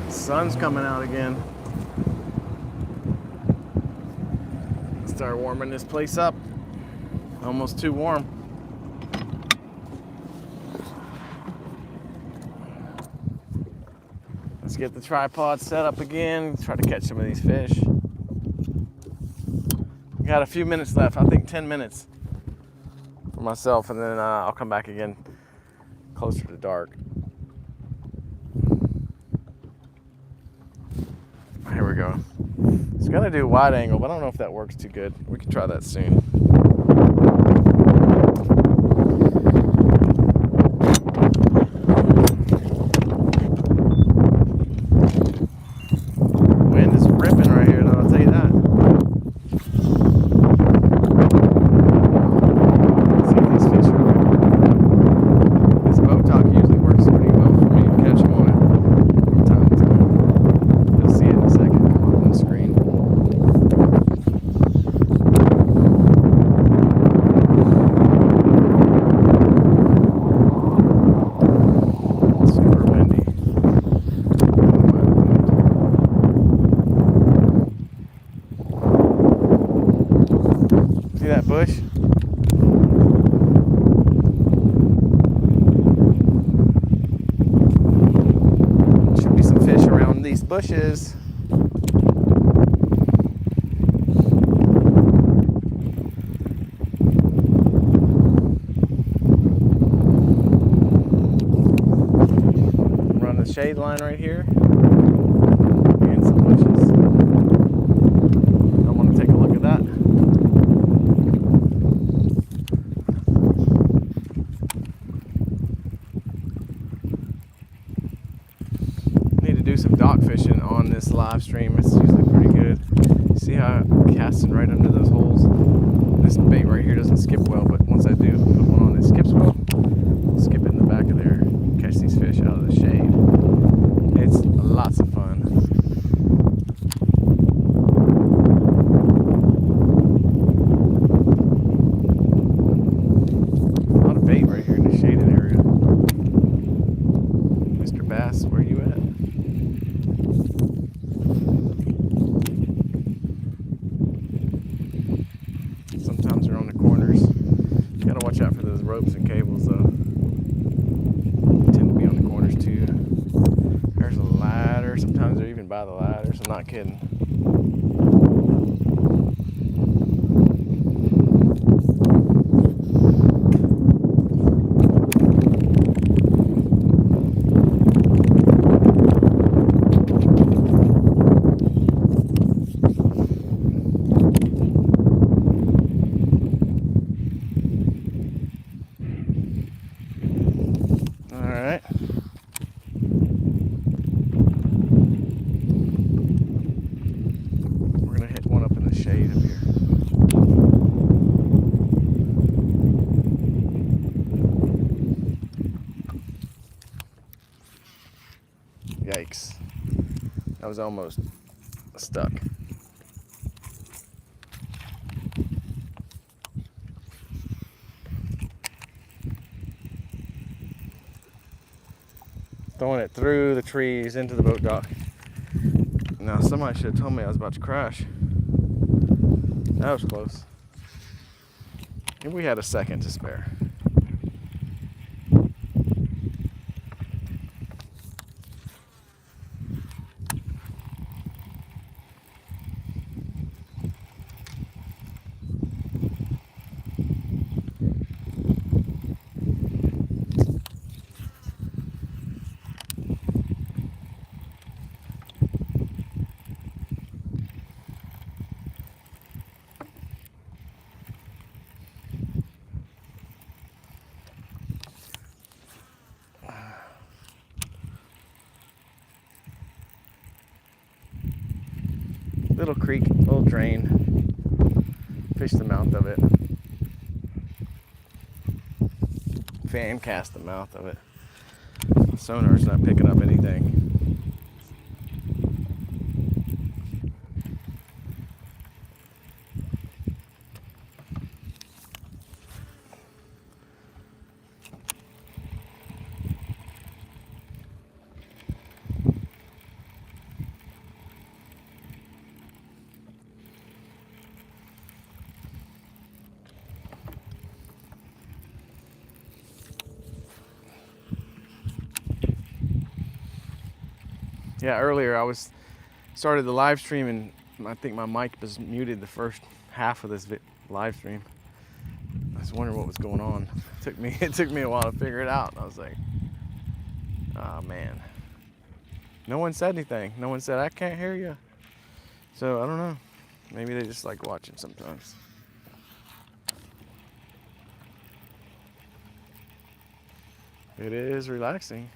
Sun's coming out again. Start warming this place up. Almost too warm. Let's get the tripod set up again. Try to catch some of these fish. Got a few minutes left. I think 10 minutes for myself, and then I'll come back again closer to dark. Here we go. It's gonna do wide angle, but I don't know if that works too good. We can try that soon. Wind is ripping right here, though, I'll tell you that. Let's see if these fish are right. This boat talk usually works pretty well for me to catch them on it from time to time. You'll see it in a second come up on the screen. Super windy. See that bush? Should be some fish around these bushes. shade line right here and some bushes. I want to take a look at that. Need to do some dock fishing on this live stream. It's usually pretty good. See how I'm casting right under those holes? This bait right here doesn't skip well, but once I do put one on that skips well, I'll skip it in the back of there, catch these fish out of the shade. It's lots of fun. A lot of bait right here in the shaded area. Mr. Bass, where you at? Sometimes they're on the corners. You gotta watch out for those ropes and cables though. They tend to be on the corners too. There's a ladder. Sometimes they're even by the ladders. I'm not kidding. Alright. We're gonna hit one up in the shade up here. Yikes. That was almost stuck. Throwing it through the trees into the boat dock. Now somebody should have told me I was about to crash. That was close. And we had a second to spare. Little creek, little drain. Fish the mouth of it. Fan cast the mouth of it. Sonar's not picking up anything. Yeah, earlier I started the live stream and I think my mic was muted the first half of this live stream. I was wondering what was going on. It took me a while to figure it out. I was like, oh man. No one said anything. No one said I can't hear you. So I don't know. Maybe they just like watching sometimes. It is relaxing.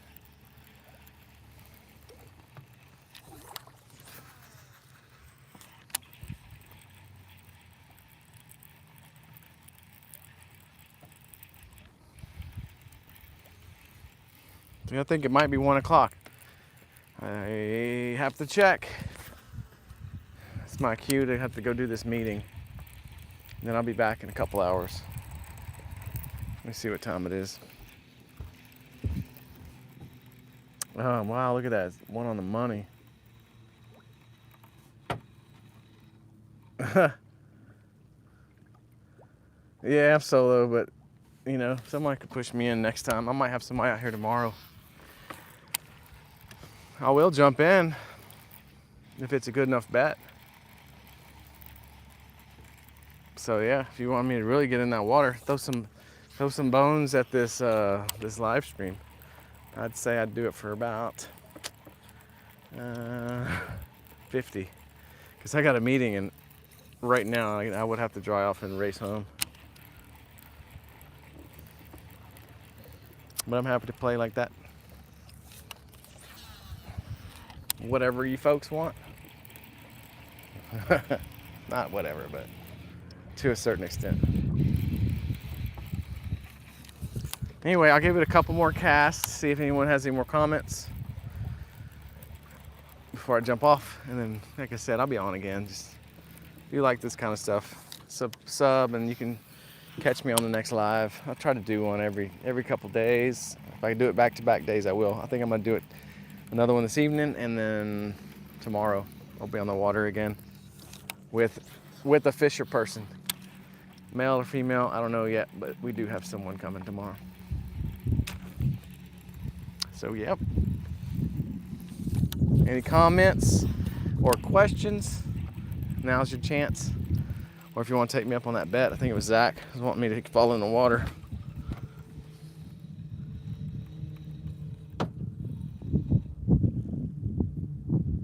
I think it might be 1 o'clock. I have to check. It's my cue to have to go do this meeting. Then I'll be back in a couple hours. Let me see what time it is. Oh, wow, look at that. It's one on the money. Yeah, I'm solo, but you know, somebody could push me in next time. I might have somebody out here tomorrow. I will jump in if it's a good enough bet. So yeah, if you want me to really get in that water, throw some bones at this this live stream. I'd say I'd do it for about 50. Because I got a meeting, and right now I would have to dry off and race home. But I'm happy to play like that. Whatever you folks want. Not whatever, but to a certain extent. Anyway, I'll give it a couple more casts, see if anyone has any more comments before I jump off. And then, like I said, I'll be on again. Just if you like this kind of stuff, sub, and you can catch me on the next live. I'll try to do one every couple days. If I do it back-to-back days, I will. I think I'm gonna do it another one this evening, and then tomorrow I'll be on the water again with a fisher person, male or female. I don't know yet, but we do have someone coming tomorrow. So, yep. Any comments or questions? Now's your chance. Or if you want to take me up on that bet, I think it was Zach who's wanting me to fall in the water.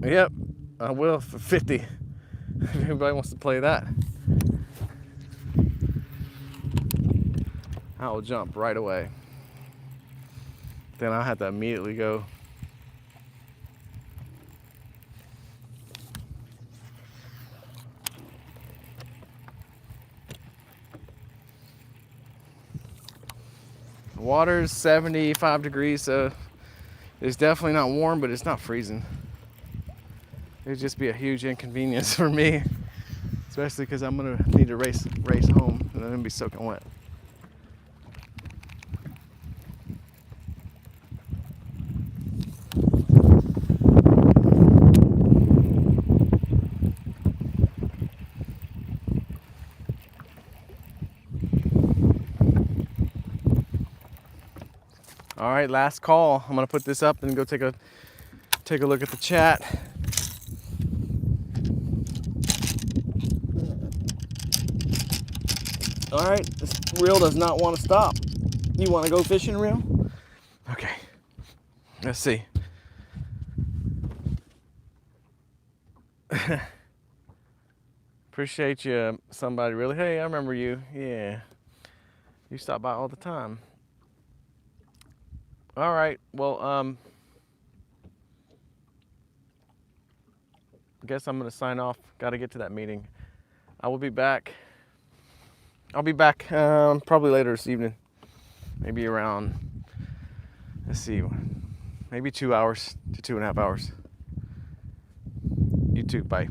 Yep, I will for 50. If anybody wants to play that, I will jump right away. Then I'll have to immediately go. The water's 75 degrees, so it's definitely not warm, but it's not freezing. It'd just be a huge inconvenience for me, especially because I'm gonna need to race home, and then I'm gonna be soaking wet. All right, last call. I'm gonna put this up and go take a look at the chat. All right, this reel does not want to stop. You want to go fishing, reel? Okay, let's see. Appreciate you, somebody. Really? Hey, I remember you. Yeah, you stop by all the time. All right, well, I guess I'm gonna sign off. Got to get to that meeting. I will be back. I'll be back probably later this evening. Maybe around, let's see, maybe 2 hours to 2.5 hours. You too, bye.